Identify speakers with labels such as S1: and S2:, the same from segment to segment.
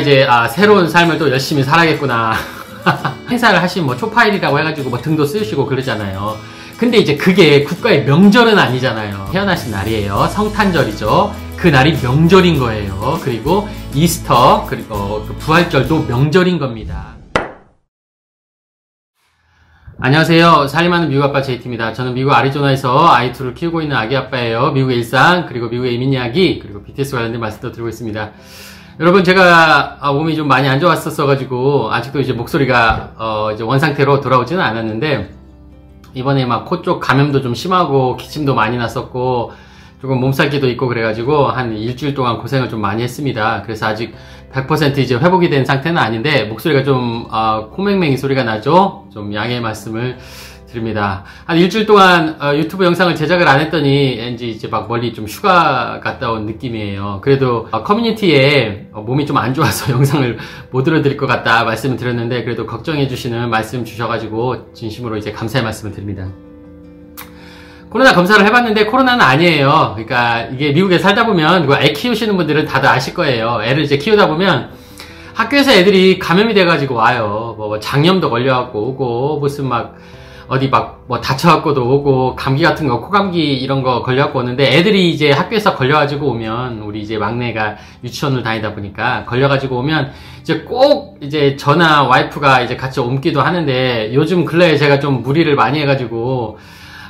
S1: 이제 새로운 삶을 또 열심히 살아야겠구나. 행사를 하시면 뭐 초파일이라고 해가지고 뭐 등도 쓰시고 그러잖아요. 근데 이제 그게 국가의 명절은 아니잖아요. 태어나신 날이에요. 성탄절이죠. 그 날이 명절인 거예요. 그리고 이스터, 그리고 부활절도 명절인 겁니다. 안녕하세요. 살림하는 미국 아빠 제이티입니다. 저는 미국 아리조나에서 아이 둘을 키우고 있는 아기 아빠예요. 미국의 일상, 그리고 미국의 이민 이야기, 그리고 BTS 관련된 말씀도 드리고 있습니다. 여러분, 제가 몸이 좀 많이 안 좋았었어가지고 아직도 이제 목소리가 이제 원상태로 돌아오지는 않았는데, 이번에 막 코 쪽 감염도 좀 심하고 기침도 많이 났었고 조금 몸살기도 있고 그래가지고 한 일주일 동안 고생을 좀 많이 했습니다. 그래서 아직 100% 이제 회복이 된 상태는 아닌데 목소리가 좀 코맹맹이 소리가 나죠? 좀 양해의 말씀을 드립니다. 한 일주일 동안 유튜브 영상을 제작을 안 했더니 왠지 이제 막 멀리 좀 휴가 갔다 온 느낌이에요. 그래도 커뮤니티에 몸이 좀 안 좋아서 영상을 못 들어드릴 것 같다 말씀을 드렸는데, 그래도 걱정해 주시는 말씀 주셔가지고 진심으로 이제 감사의 말씀을 드립니다. 코로나 검사를 해봤는데 코로나는 아니에요. 그러니까 이게 미국에 살다 보면, 애 키우시는 분들은 다들 아실 거예요. 애를 이제 키우다 보면 학교에서 애들이 감염이 돼가지고 와요. 뭐 장염도 걸려갖고 오고, 무슨 막 어디 막 뭐 다쳐갖고도 오고, 감기 같은 거, 코감기 이런 거 걸려갖고 오는데, 애들이 이제 학교에서 걸려가지고 오면, 우리 이제 막내가 유치원을 다니다 보니까 걸려가지고 오면 이제 꼭 이제 저나 와이프가 이제 같이 옮기도 하는데, 요즘 근래에 제가 좀 무리를 많이 해가지고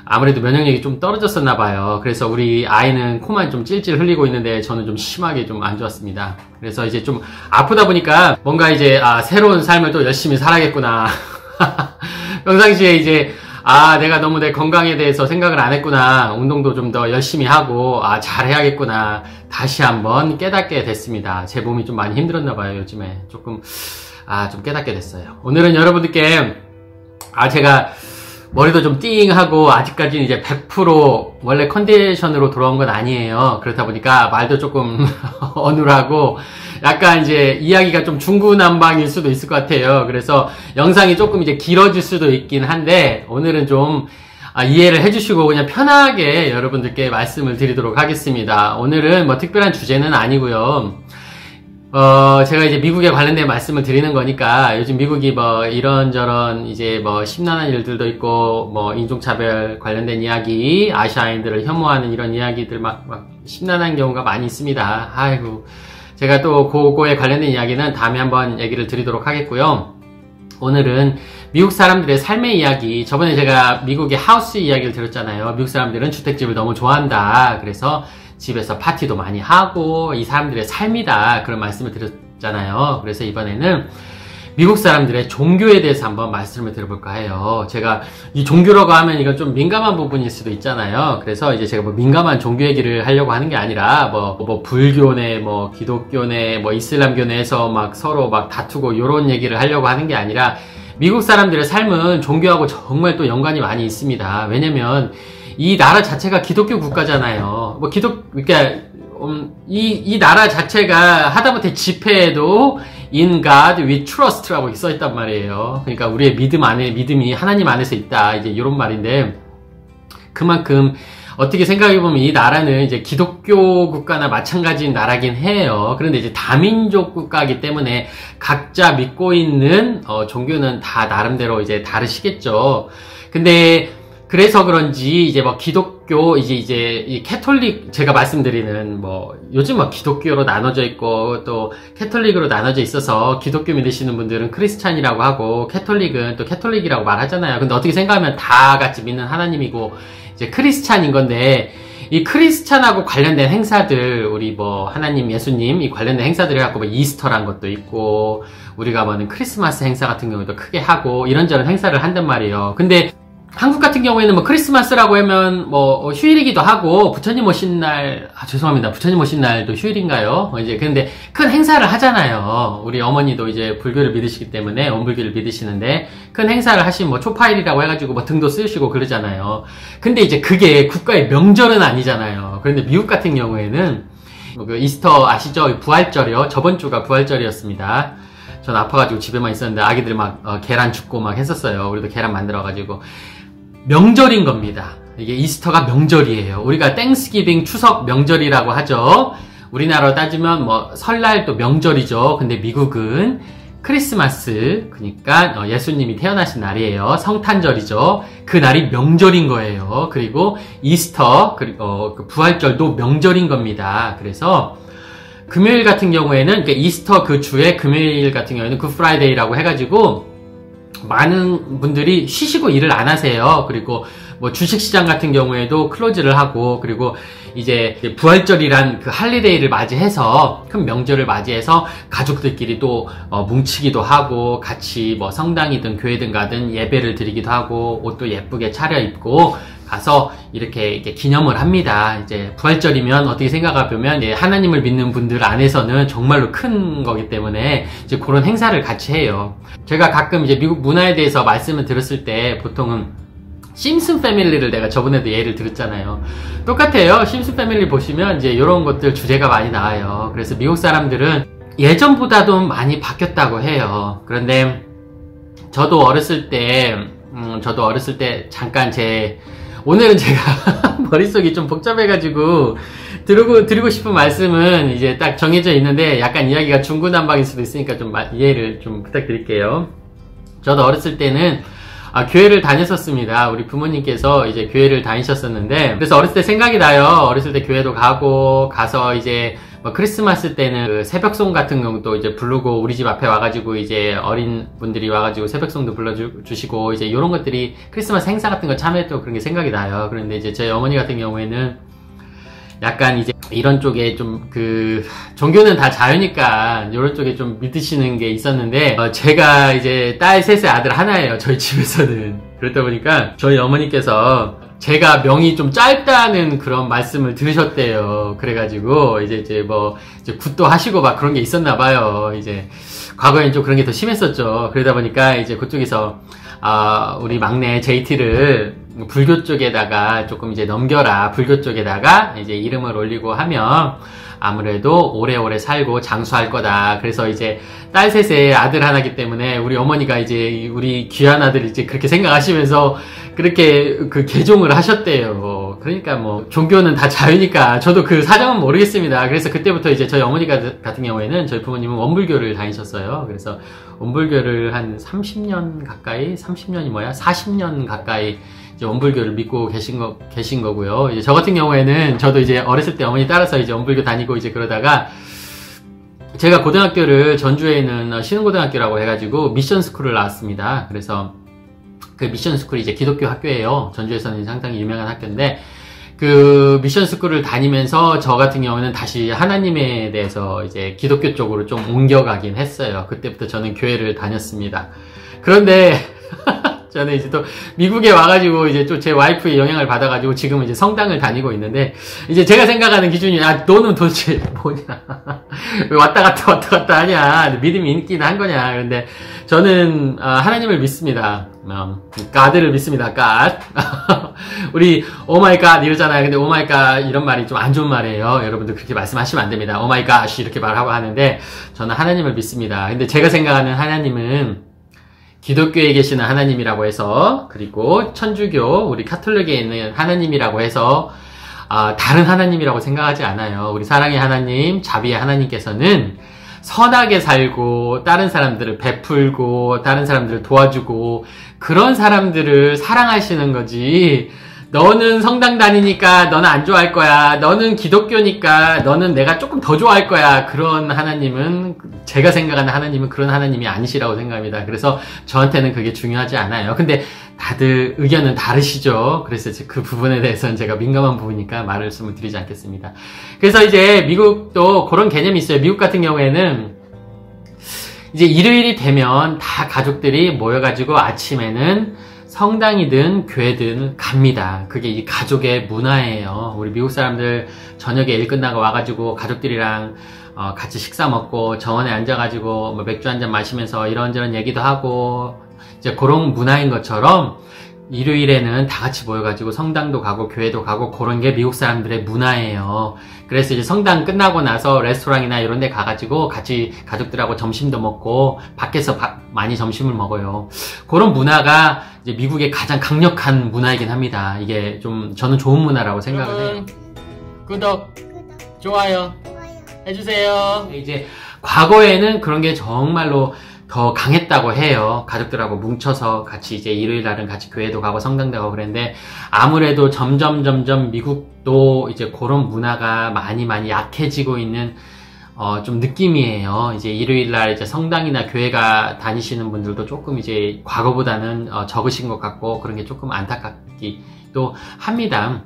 S1: 아무래도 면역력이 좀 떨어졌었나 봐요. 그래서 우리 아이는 코만 좀 찔찔 흘리고 있는데 저는 좀 심하게 좀 안 좋았습니다. 그래서 이제 좀 아프다 보니까 뭔가 이제 새로운 삶을 또 열심히 살아야겠구나. 평상시에 이제 내가 너무 내 건강에 대해서 생각을 안 했구나, 운동도 좀 더 열심히 하고 잘 해야겠구나, 다시 한번 깨닫게 됐습니다. 제 몸이 좀 많이 힘들었나 봐요. 요즘에 조금 좀 깨닫게 됐어요. 오늘은 여러분들께 제가 머리도 좀 띵하고 아직까지는 이제 100% 원래 컨디션으로 돌아온 건 아니에요. 그렇다 보니까 말도 조금 어눌하고 약간 이제 이야기가 좀 중구난방일 수도 있을 것 같아요. 그래서 영상이 조금 이제 길어질 수도 있긴 한데, 오늘은 좀 이해를 해주시고 그냥 편하게 여러분들께 말씀을 드리도록 하겠습니다. 오늘은 뭐 특별한 주제는 아니고요. 제가 이제 미국에 관련된 말씀을 드리는 거니까, 요즘 미국이 뭐 이런저런 이제 뭐 심란한 일들도 있고, 뭐 인종차별 관련된 이야기, 아시아인들을 혐오하는 이런 이야기들 막 심란한 경우가 많이 있습니다. 아이고. 제가 또 그거에 관련된 이야기는 다음에 한번 얘기를 드리도록 하겠고요. 오늘은 미국 사람들의 삶의 이야기, 저번에 제가 미국의 하우스 이야기를 드렸잖아요. 미국 사람들은 주택집을 너무 좋아한다. 그래서 집에서 파티도 많이 하고 이 사람들의 삶이다, 그런 말씀을 드렸잖아요. 그래서 이번에는 미국 사람들의 종교에 대해서 한번 말씀을 드려볼까 해요. 제가 이 종교라고 하면 이건 좀 민감한 부분일 수도 있잖아요. 그래서 이제 제가 뭐 민감한 종교 얘기를 하려고 하는 게 아니라 뭐 불교네, 뭐 기독교네, 뭐 이슬람교네에서 막 서로 막 다투고 요런 얘기를 하려고 하는 게 아니라, 미국 사람들의 삶은 종교하고 정말 또 연관이 많이 있습니다. 왜냐면 이 나라 자체가 기독교 국가잖아요. 뭐 그러니까 이 나라 자체가 하다못해 지폐에도 In God we trust라고 써있단 말이에요. 그러니까 우리의 믿음이 하나님 안에서 있다, 이제 이런 말인데, 그만큼 어떻게 생각해보면 이 나라는 이제 기독교 국가나 마찬가지인 나라긴 해요. 그런데 이제 다민족 국가이기 때문에 각자 믿고 있는 종교는 다 나름대로 이제 다르시겠죠. 근데 그래서 그런지 이제 뭐 기독교, 이제 이 캐톨릭, 제가 말씀드리는 뭐 요즘 뭐 기독교로 나눠져 있고 또 캐톨릭으로 나눠져 있어서, 기독교 믿으시는 분들은 크리스찬이라고 하고 캐톨릭은 또 캐톨릭이라고 말하잖아요. 근데 어떻게 생각하면 다 같이 믿는 하나님이고 이제 크리스찬인 건데, 이 크리스찬하고 관련된 행사들, 우리 뭐 하나님, 예수님 이 관련된 행사들 해갖고 뭐 이스터란 것도 있고, 우리가 뭐는 크리스마스 행사 같은 경우도 크게 하고 이런저런 행사를 한단 말이에요. 근데 한국 같은 경우에는 뭐 크리스마스라고 하면 뭐 휴일이기도 하고, 부처님 오신 날, 죄송합니다, 부처님 오신 날도 휴일인가요? 이제 근데 큰 행사를 하잖아요. 우리 어머니도 이제 불교를 믿으시기 때문에 원불교를 믿으시는데 큰 행사를 하시면 뭐 초파일이라고 해가지고 뭐 등도 쓰시고 그러잖아요. 근데 이제 그게 국가의 명절은 아니잖아요. 그런데 미국 같은 경우에는 그 이스터 아시죠? 부활절이요. 저번 주가 부활절이었습니다. 전 아파가지고 집에만 있었는데 아기들 막 계란 줍고 막 했었어요. 우리도 계란 만들어가지고. 명절인 겁니다. 이게 이스터가 명절이에요. 우리가 땡스기빙, 추석 명절이라고 하죠. 우리나라로 따지면 뭐 설날 또 명절이죠. 근데 미국은 크리스마스, 그러니까 예수님이 태어나신 날이에요. 성탄절이죠. 그 날이 명절인 거예요. 그리고 이스터, 그리고 부활절도 명절인 겁니다. 그래서 금요일 같은 경우에는, 그러니까 이스터 그 주에 금요일 같은 경우에는 굿 프라이데이라고 해가지고 많은 분들이 쉬시고 일을 안 하세요. 그리고 뭐 주식시장 같은 경우에도 클로즈를 하고, 그리고 이제 부활절이란 그 할리데이를 맞이해서, 큰 명절을 맞이해서 가족들끼리 또 뭉치기도 하고, 같이 뭐 성당이든 교회든 가든 예배를 드리기도 하고, 옷도 예쁘게 차려입고 가서 이렇게 기념을 합니다. 이제 부활절이면 어떻게 생각해보면 하나님을 믿는 분들 안에서는 정말로 큰 거기 때문에 이제 그런 행사를 같이 해요. 제가 가끔 이제 미국 문화에 대해서 말씀을 들었을 때 보통은 심슨 패밀리를 내가 저번에도 예를 들었잖아요. 똑같아요. 심슨 패밀리 보시면 이제 이런 것들 주제가 많이 나와요. 그래서 미국 사람들은 예전보다도 많이 바뀌었다고 해요. 그런데 저도 어렸을 때 잠깐 오늘은 제가 머릿속이 좀 복잡해가지고 드리고 싶은 말씀은 이제 딱 정해져 있는데 약간 이야기가 중구난방일 수도 있으니까 좀 이해를 좀 부탁드릴게요. 저도 어렸을 때는 교회를 다녔었습니다. 우리 부모님께서 이제 교회를 다니셨었는데, 그래서 어렸을 때 생각이 나요. 어렸을 때 교회도 가서 이제 뭐 크리스마스 때는 그 새벽송 같은 경우도 이제 부르고, 우리 집 앞에 와가지고 이제 어린 분들이 와가지고 새벽송도 불러주시고, 이제 이런 것들이 크리스마스 행사 같은 거 참여했던 그런 게 생각이 나요. 그런데 이제 저희 어머니 같은 경우에는 약간 이제 이런 쪽에 좀 종교는 다 자유니까 이런 쪽에 좀 믿으시는 게 있었는데, 제가 이제 딸 셋의 아들 하나예요. 저희 집에서는. 그렇다 보니까 저희 어머니께서 제가 명이 좀 짧다는 그런 말씀을 들으셨대요. 그래가지고 이제 굿도 하시고 막 그런 게 있었나 봐요. 이제 과거엔 좀 그런 게 더 심했었죠. 그러다 보니까 이제 그쪽에서 우리 막내 JT를 불교 쪽에다가 조금 이제 넘겨라. 불교 쪽에다가 이제 이름을 올리고 하면 아무래도 오래오래 살고 장수할 거다. 그래서 이제 딸 셋의 아들 하나기 때문에 우리 어머니가 이제 우리 귀한 아들 이제 그렇게 생각하시면서 그렇게 개종을 하셨대요. 그러니까 뭐 종교는 다 자유니까 저도 그 사정은 모르겠습니다. 그래서 그때부터 이제 저희 어머니가 같은 경우에는 저희 부모님은 원불교를 다니셨어요. 그래서 원불교를 한 30년 가까이, 40년 가까이 이제 원불교를 믿고 계신 거고요. 이제 저 같은 경우에는 저도 이제 어렸을 때 어머니 따라서 이제 원불교 다니고 이제 그러다가 제가 고등학교를 전주에 있는 신흥고등학교라고 해가지고 미션 스쿨을 나왔습니다. 그래서 그 미션 스쿨이 이제 기독교 학교예요. 전주에서는 상당히 유명한 학교인데, 그 미션 스쿨을 다니면서 저 같은 경우는 다시 하나님에 대해서 이제 기독교 쪽으로 좀 옮겨가긴 했어요. 그때부터 저는 교회를 다녔습니다. 그런데 저는 이제 또 미국에 와가지고 이제 또 제 와이프의 영향을 받아가지고 지금은 이제 성당을 다니고 있는데, 이제 제가 생각하는 기준이 너는 도대체 뭐냐, 왜 왔다 갔다 하냐, 믿음이 있긴 한 거냐. 그런데 저는 하나님을 믿습니다. God를 믿습니다. God. 우리 오 마이 갓 이러잖아요. 근데 오 마이 갓 이런 말이 좀 안 좋은 말이에요. 여러분들 그렇게 말씀하시면 안 됩니다. 오 마이 갓 이렇게 말하고 하는데, 저는 하나님을 믿습니다. 근데 제가 생각하는 하나님은 기독교에 계시는 하나님이라고 해서, 그리고 천주교, 우리 카톨릭에 있는 하나님이라고 해서 다른 하나님이라고 생각하지 않아요. 우리 사랑의 하나님, 자비의 하나님께서는 선하게 살고 다른 사람들을 베풀고 다른 사람들을 도와주고 그런 사람들을 사랑하시는 거지, 너는 성당 다니니까 너는 안 좋아할 거야, 너는 기독교니까 너는 내가 조금 더 좋아할 거야, 그런 하나님은, 제가 생각하는 하나님은 그런 하나님이 아니시라고 생각합니다. 그래서 저한테는 그게 중요하지 않아요. 근데 다들 의견은 다르시죠. 그래서 그 부분에 대해서는 제가 민감한 부분이니까 말씀을 드리지 않겠습니다. 그래서 이제 미국도 그런 개념이 있어요. 미국 같은 경우에는 이제 일요일이 되면 다 가족들이 모여가지고 아침에는 성당이든 교회든 갑니다. 그게 이 가족의 문화예요. 우리 미국 사람들 저녁에 일 끝나고 와가지고 가족들이랑 같이 식사 먹고 정원에 앉아가지고 뭐 맥주 한잔 마시면서 이런저런 얘기도 하고, 이제 그런 문화인 것처럼 일요일에는 다 같이 모여가지고 성당도 가고 교회도 가고, 그런 게 미국 사람들의 문화예요. 그래서 이제 성당 끝나고 나서 레스토랑이나 이런 데 가가지고 같이 가족들하고 점심도 먹고 밖에서 많이 점심을 먹어요. 그런 문화가 이제 미국의 가장 강력한 문화이긴 합니다. 이게 좀 저는 좋은 문화라고 생각을 해요. 구독, 좋아요. 해주세요. 이제 과거에는 그런 게 정말로 더 강했다고 해요. 가족들하고 뭉쳐서 같이 이제 일요일 날은 같이 교회도 가고 성당도 가고 그랬는데, 아무래도 점점 미국도 이제 그런 문화가 많이 약해지고 있는 좀 느낌이에요. 이제 일요일 날 이제 성당이나 교회가 다니시는 분들도 조금 이제 과거보다는 적으신 것 같고, 그런 게 조금 안타깝기도 합니다.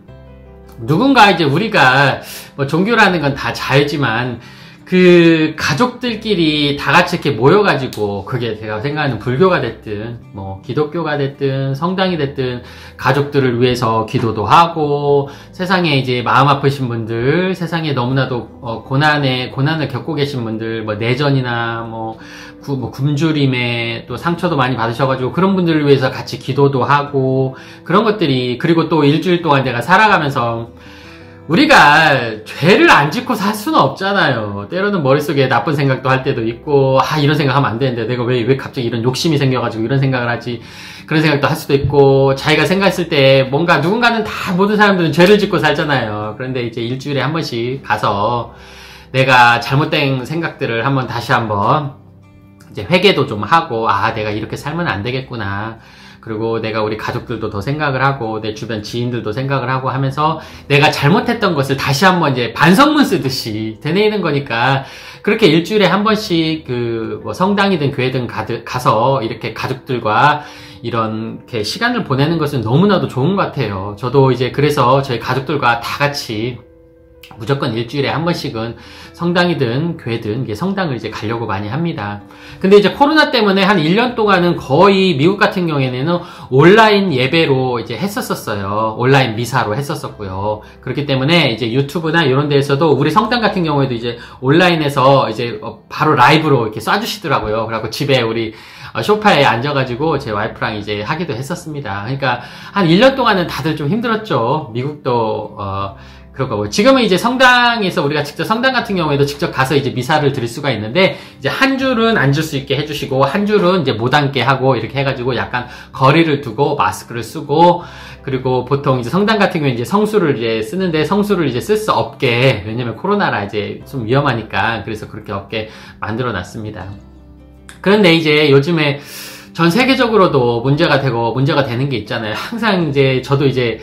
S1: 누군가 이제 우리가 뭐 종교라는 건 다 자유지만, 그 가족들끼리 다 같이 이렇게 모여가지고, 그게 제가 생각하는 불교가 됐든 뭐 기독교가 됐든 성당이 됐든 가족들을 위해서 기도도 하고, 세상에 이제 마음 아프신 분들, 세상에 너무나도 고난을 겪고 계신 분들, 뭐 내전이나 뭐 굶주림에 또 상처도 많이 받으셔가지고 그런 분들을 위해서 같이 기도도 하고, 그런 것들이, 그리고 또 일주일 동안 내가 살아가면서 우리가 죄를 안 짓고 살 수는 없잖아요. 때로는 머릿속에 나쁜 생각도 할 때도 있고, 이런 생각하면 안 되는데 내가 왜 갑자기 이런 욕심이 생겨가지고 이런 생각을 하지, 그런 생각도 할 수도 있고, 자기가 생각했을 때 뭔가 누군가는 다, 모든 사람들은 죄를 짓고 살잖아요. 그런데 이제 일주일에 한 번씩 가서 내가 잘못된 생각들을 다시 한번 이제 회개도 좀 하고, 내가 이렇게 살면 안 되겠구나. 그리고 내가 우리 가족들도 더 생각을 하고, 내 주변 지인들도 생각을 하고 하면서 내가 잘못했던 것을 다시 한번 이제 반성문 쓰듯이 되뇌이는 거니까, 그렇게 일주일에 한 번씩 뭐 성당이든 교회든 가서 이렇게 가족들과 이렇게 시간을 보내는 것은 너무나도 좋은 것 같아요. 저도 이제 그래서 저희 가족들과 다 같이 무조건 일주일에 한 번씩은 성당이든 교회든 이게 성당을 이제 가려고 많이 합니다. 근데 이제 코로나 때문에 한 1년 동안은 거의 미국 같은 경우에는 온라인 예배로 이제 했었어요. 온라인 미사로 했었었고요. 그렇기 때문에 이제 유튜브나 이런 데에서도 우리 성당 같은 경우에도 이제 온라인에서 이제 바로 라이브로 이렇게 쏴주시더라고요. 그래갖고 집에 우리 소파에 앉아가지고 제 와이프랑 이제 하기도 했었습니다. 그러니까 한 1년 동안은 다들 좀 힘들었죠. 미국도 그렇고, 지금은 이제 성당에서 우리가 직접 성당 같은 경우에도 직접 가서 이제 미사를 드릴 수가 있는데, 이제 한 줄은 앉을 수 있게 해주시고, 한 줄은 이제 못 앉게 하고, 이렇게 해가지고 약간 거리를 두고 마스크를 쓰고, 그리고 보통 이제 성당 같은 경우에 이제 성수를 이제 쓰는데, 성수를 이제 쓸 수 없게, 왜냐면 코로나라 이제 좀 위험하니까, 그래서 그렇게 없게 만들어 놨습니다. 그런데 이제 요즘에 전 세계적으로도 문제가 되는 게 있잖아요. 항상 이제 저도 이제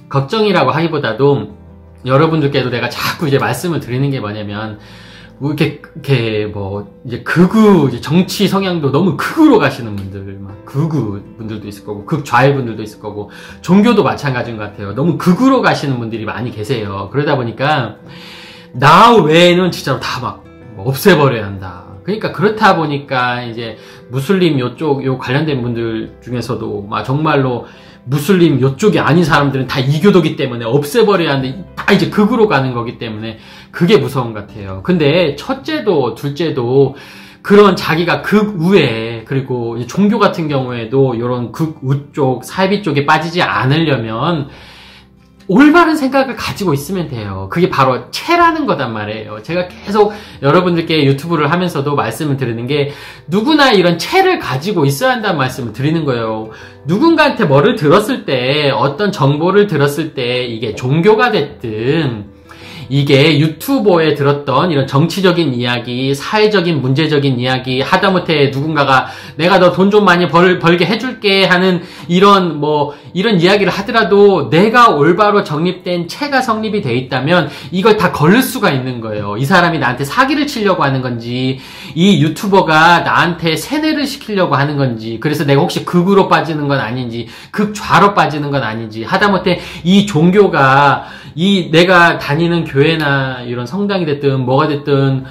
S1: 걱정이라고 하기보다도, 여러분들께도 내가 자꾸 이제 말씀을 드리는 게 뭐냐면, 이렇게 뭐 이제 이제 정치 성향도 너무 극우로 가시는 분들, 막 극우 분들도 있을 거고, 극좌일 분들도 있을 거고, 종교도 마찬가지인 것 같아요. 너무 극우로 가시는 분들이 많이 계세요. 그러다 보니까 나 외에는 진짜로 다 막 없애버려야 한다. 그러니까 그렇다 보니까 이제 무슬림 요 관련된 분들 중에서도 막 정말로 무슬림 요쪽이 아닌 사람들은 다 이교도기 때문에 없애버려야 하는데 다 이제 극으로 가는 거기 때문에 그게 무서운 것 같아요. 근데 첫째도 둘째도 그런 자기가 극우에, 그리고 종교 같은 경우에도 이런 극우 쪽, 사이비 쪽에 빠지지 않으려면 올바른 생각을 가지고 있으면 돼요. 그게 바로 채라는 거단 말이에요. 제가 계속 여러분들께 유튜브를 하면서도 말씀을 드리는 게, 누구나 이런 채를 가지고 있어야 한다는 말씀을 드리는 거예요. 누군가한테 뭐를 들었을 때, 어떤 정보를 들었을 때, 이게 종교가 됐든, 이게 유튜버에 들었던 이런 정치적인 이야기, 사회적인 문제적인 이야기, 하다못해 누군가가 내가 너 돈 좀 많이 벌게 해줄게 하는 이런 이야기를 하더라도 내가 올바로 정립된 체가 성립이 돼 있다면 이걸 다 걸릴 수가 있는 거예요. 이 사람이 나한테 사기를 치려고 하는 건지, 이 유튜버가 나한테 세뇌를 시키려고 하는 건지, 그래서 내가 혹시 극으로 빠지는 건 아닌지, 극좌로 빠지는 건 아닌지, 하다못해 이 종교가 내가 다니는 교회나 이런 성당이 됐든 뭐가 됐든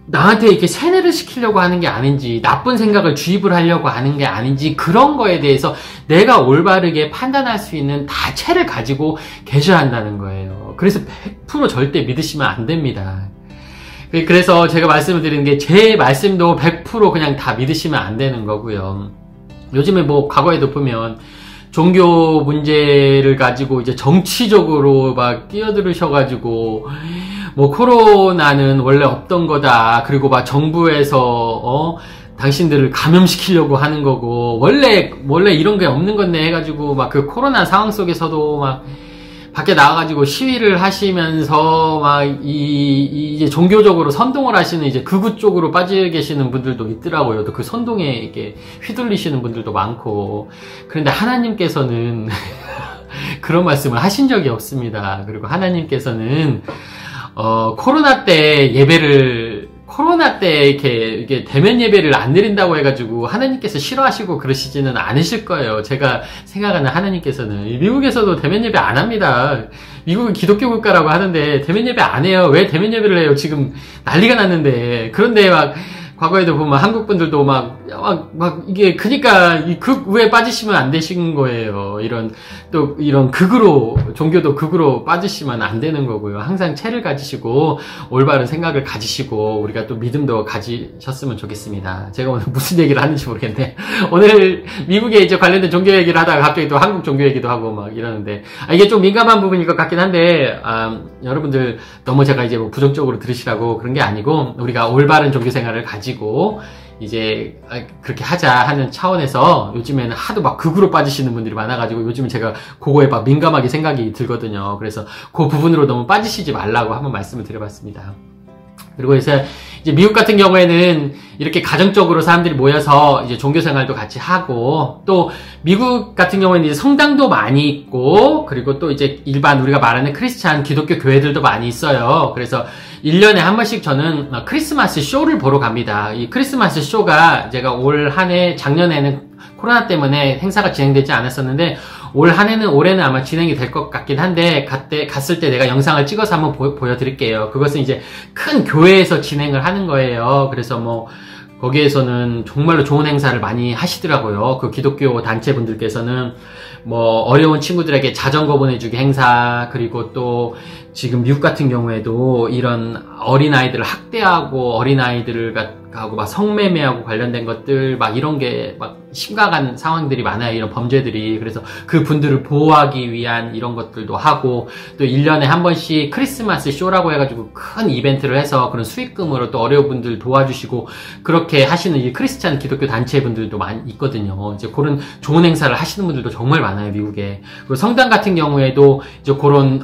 S1: 나한테 이렇게 세뇌를 시키려고 하는 게 아닌지, 나쁜 생각을 주입을 하려고 하는 게 아닌지, 그런 거에 대해서 내가 올바르게 판단할 수 있는 다 체를 가지고 계셔야 한다는 거예요. 그래서 100% 절대 믿으시면 안 됩니다. 그래서 제가 말씀을 드리는 게, 제 말씀도 100% 그냥 다 믿으시면 안 되는 거고요. 요즘에 뭐 과거에도 보면 종교 문제를 가지고 이제 정치적으로 막 끼어들으셔가지고, 뭐 코로나는 원래 없던 거다, 그리고 막 정부에서 당신들을 감염시키려고 하는 거고, 원래 이런 게 없는 건데 해가지고 막 그 코로나 상황 속에서도 막 밖에 나와가지고 시위를 하시면서 막 이제 종교적으로 선동을 하시는 이제 극우 쪽으로 빠져 계시는 분들도 있더라고요. 또 그 선동에 이렇게 휘둘리시는 분들도 많고. 그런데 하나님께서는 그런 말씀을 하신 적이 없습니다. 그리고 하나님께서는 코로나 때 이게 대면 예배를 안 드린다고 해가지고 하나님께서 싫어하시고 그러시지는 않으실 거예요. 제가 생각하는 하나님께서는. 미국에서도 대면 예배 안 합니다. 미국은 기독교 국가라고 하는데 대면 예배 안 해요. 왜 대면 예배를 해요? 지금 난리가 났는데. 그런데 막 과거에도 보면 한국 분들도 막 이게 그니까 이 극우에 빠지시면 안 되신 거예요. 이런 극으로, 종교도 극으로 빠지시면 안 되는 거고요. 항상 체를 가지시고 올바른 생각을 가지시고 우리가 또 믿음도 가지셨으면 좋겠습니다. 제가 오늘 무슨 얘기를 하는지 모르겠네. 오늘 미국에 이제 관련된 종교 얘기를 하다가 갑자기 또 한국 종교 얘기도 하고 막 이러는데, 이게 좀 민감한 부분일 것 같긴 한데, 여러분들 너무 제가 이제 뭐 부정적으로 들으시라고 그런 게 아니고, 우리가 올바른 종교 생활을 가지고 이제 그렇게 하자 하는 차원에서 요즘에는 하도 막 극으로 빠지시는 분들이 많아가지고 요즘은 제가 그거에 막 민감하게 생각이 들거든요. 그래서 그 부분으로 너무 빠지시지 말라고 한번 말씀을 드려봤습니다. 그리고 이제 미국 같은 경우에는 이렇게 가정적으로 사람들이 모여서 이제 종교 생활도 같이 하고, 또 미국 같은 경우에는 이제 성당도 많이 있고, 그리고 또 이제 일반 우리가 말하는 크리스찬 기독교 교회들도 많이 있어요. 그래서 1년에 한 번씩 저는 크리스마스 쇼를 보러 갑니다. 이 크리스마스 쇼가 제가 올 한 해, 작년에는 코로나 때문에 행사가 진행되지 않았었는데, 올해는 아마 진행이 될 것 같긴 한데, 갔을 때 내가 영상을 찍어서 한번 보여드릴게요. 그것은 이제 큰 교회에서 진행을 하는 거예요. 그래서 뭐, 거기에서는 정말로 좋은 행사를 많이 하시더라고요. 그 기독교 단체분들께서는 뭐, 어려운 친구들에게 자전거 보내주기 행사, 그리고 또 지금 미국 같은 경우에도 이런 어린아이들을 학대하고 어린아이들을 하고 막 성매매하고 관련된 것들 막 이런 게 막 심각한 상황들이 많아요. 이런 범죄들이. 그래서 그 분들을 보호하기 위한 이런 것들도 하고, 또 1년에 한 번씩 크리스마스 쇼라고 해가지고 큰 이벤트를 해서 그런 수익금으로 또 어려운 분들 도와주시고 그렇게 하시는 이 크리스찬 기독교 단체분들도 많이 있거든요. 이제 그런 좋은 행사를 하시는 분들도 정말 많아요, 미국에. 그리고 성당 같은 경우에도 이제 그런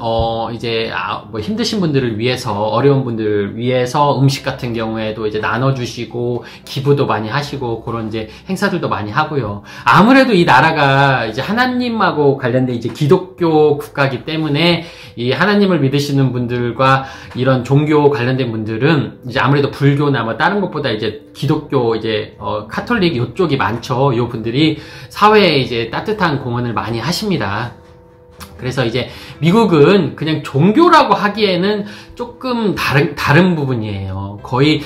S1: 뭐 힘드신 분들을 위해서, 어려운 분들을 위해서 음식 같은 경우에도 이제 나눠주시고 기부도 많이 하시고 그런 이제 행사들도 많이 하고요. 아무래도 이 나라가 이제 하나님하고 관련된 이제 기독교 국가이기 때문에 이 하나님을 믿으시는 분들과 이런 종교 관련된 분들은 이제 아무래도 불교나 뭐 다른 것보다 이제 기독교 이제 카톨릭 요쪽이 많죠. 요 분들이 사회에 이제 따뜻한 공헌을 많이 하십니다. 그래서 이제 미국은 그냥 종교라고 하기에는 조금 다른 부분이에요. 거의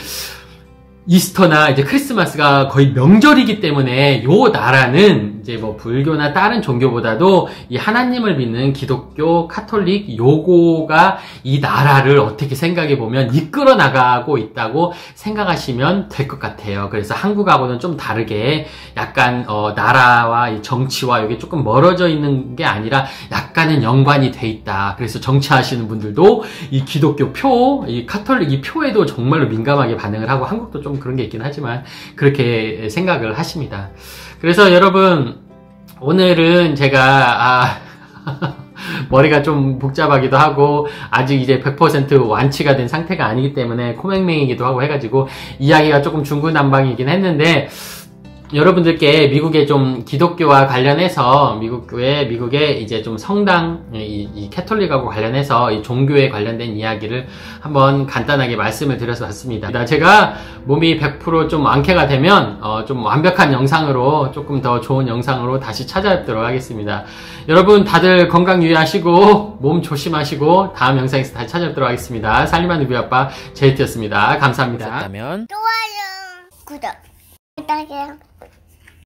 S1: 이스터나 이제 크리스마스가 거의 명절이기 때문에 요 나라는 이제 뭐 불교나 다른 종교보다도 이 하나님을 믿는 기독교, 카톨릭 요거가 이 나라를 어떻게 생각해 보면 이끌어 나가고 있다고 생각하시면 될 것 같아요. 그래서 한국하고는 좀 다르게 약간 나라와 이 정치와 이게 조금 멀어져 있는 게 아니라 약간은 연관이 돼 있다. 그래서 정치하시는 분들도 이 기독교 표, 이 카톨릭 이 표에도 정말로 민감하게 반응을 하고, 한국도 좀 그런 게 있긴 하지만 그렇게 생각을 하십니다. 그래서 여러분, 오늘은 제가 머리가 좀 복잡하기도 하고 아직 이제 100% 완치가 된 상태가 아니기 때문에 코맹맹이기도 하고 해가지고 이야기가 조금 중구난방이긴 했는데, 여러분들께 미국의 좀 기독교와 관련해서 미국의 이제 좀 성당, 이 캐톨릭하고 관련해서 이 종교에 관련된 이야기를 한번 간단하게 말씀을 드려서 왔습니다. 제가 몸이 100% 좀 완쾌가 되면 좀 완벽한 영상으로, 조금 더 좋은 영상으로 다시 찾아뵙도록 하겠습니다. 여러분 다들 건강 유의하시고 몸 조심하시고 다음 영상에서 다시 찾아뵙도록 하겠습니다. 살림하는 뮤아빠 제이트였습니다. 감사합니다.
S2: 좋아요, 구독 부탁해요.